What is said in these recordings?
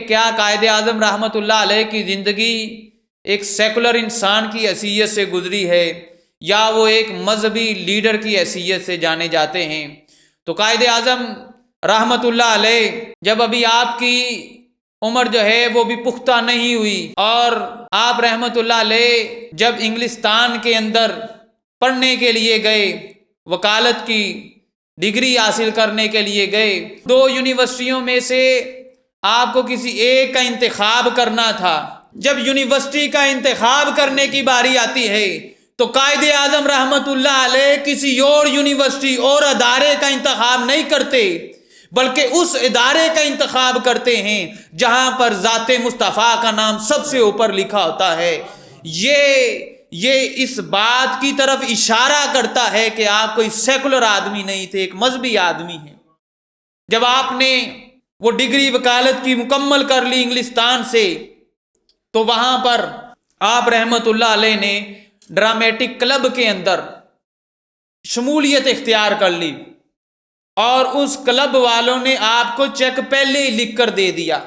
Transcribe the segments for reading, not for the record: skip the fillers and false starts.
کیا قائد اعظم رحمۃ اللہ علیہ کی زندگی ایک سیکولر انسان کی حیثیت سے گزری ہے یا وہ ایک مذہبی لیڈر کی حیثیت سے جانے جاتے ہیں؟ تو قائد اعظم رحمۃ اللہ علیہ جب ابھی آپ کی عمر جو ہے وہ بھی پختہ نہیں ہوئی اور آپ رحمۃ اللہ علیہ جب انگلستان کے اندر پڑھنے کے لیے گئے، وکالت کی ڈگری حاصل کرنے کے لیے گئے، 2 یونیورسٹیوں میں سے آپ کو کسی ایک کا انتخاب کرنا تھا۔ جب یونیورسٹی کا انتخاب کرنے کی باری آتی ہے تو قائد اعظم رحمۃ اللہ علیہ کسی اور یونیورسٹی اور ادارے کا انتخاب نہیں کرتے، بلکہ اس ادارے کا انتخاب کرتے ہیں جہاں پر ذات مصطفیٰ کا نام سب سے اوپر لکھا ہوتا ہے۔ یہ اس بات کی طرف اشارہ کرتا ہے کہ آپ کوئی سیکولر آدمی نہیں تھے، ایک مذہبی آدمی ہیں۔ جب آپ نے وہ ڈگری وکالت کی مکمل کر لی انگلستان سے، تو وہاں پر آپ رحمۃ اللہ علیہ نے ڈرامیٹک کلب کے اندر شمولیت اختیار کر لی اور اس کلب والوں نے آپ کو چیک پہلے ہی لکھ کر دے دیا۔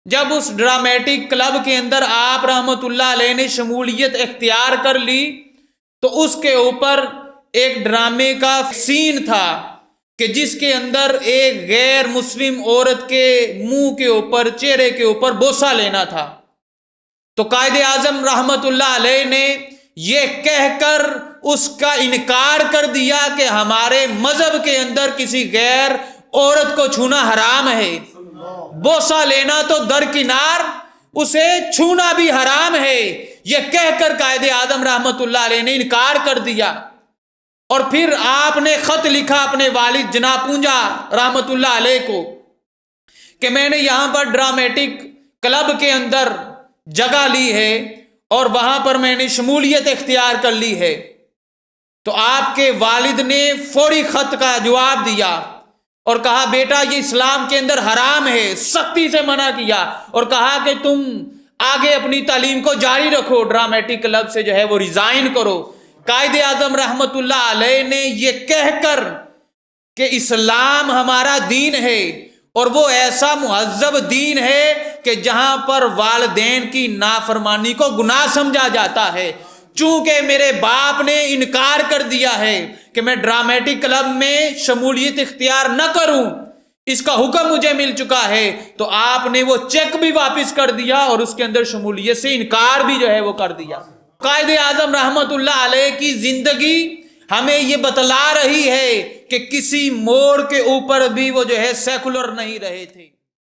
جب اس ڈرامیٹک کلب کے اندر آپ رحمۃ اللہ علیہ نے شمولیت اختیار کر لی تو اس کے اوپر ایک ڈرامے کا سین تھا کہ جس کے اندر ایک غیر مسلم عورت کے منہ کے اوپر، چہرے کے اوپر بوسہ لینا تھا۔ تو قائد اعظم رحمۃ اللہ علیہ نے یہ کہہ کر اس کا انکار کر دیا کہ ہمارے مذہب کے اندر کسی غیر عورت کو چھونا حرام ہے، بوسہ لینا تو درکنار، اسے چھونا بھی حرام ہے۔ یہ کہہ کر قائد اعظم رحمۃ اللہ علیہ نے انکار کر دیا، اور پھر آپ نے خط لکھا اپنے والد جناب پونجا رحمۃ اللہ علیہ کو کہ میں نے یہاں پر ڈرامیٹک کلب کے اندر جگہ لی ہے اور وہاں پر میں نے شمولیت اختیار کر لی ہے۔ تو آپ کے والد نے فوری خط کا جواب دیا اور کہا بیٹا یہ اسلام کے اندر حرام ہے، سختی سے منع کیا اور کہا کہ تم آگے اپنی تعلیم کو جاری رکھو، ڈرامیٹک کلب سے جو ہے وہ ریزائن کرو۔ قائد اعظم رحمۃ اللہ علیہ نے یہ کہہ کر کہ اسلام ہمارا دین ہے اور وہ ایسا مہذب دین ہے کہ جہاں پر والدین کی نافرمانی کو گناہ سمجھا جاتا ہے، چونکہ میرے باپ نے انکار کر دیا ہے کہ میں ڈرامیٹک کلب میں شمولیت اختیار نہ کروں، اس کا حکم مجھے مل چکا ہے، تو آپ نے وہ چیک بھی واپس کر دیا اور اس کے اندر شمولیت سے انکار بھی جو ہے وہ کر دیا۔ قائد اعظم رحمۃ اللہ علیہ کی زندگی ہمیں یہ بتلا رہی ہے کہ کسی موڑ کے اوپر بھی وہ جو ہے سیکولر نہیں رہے تھے۔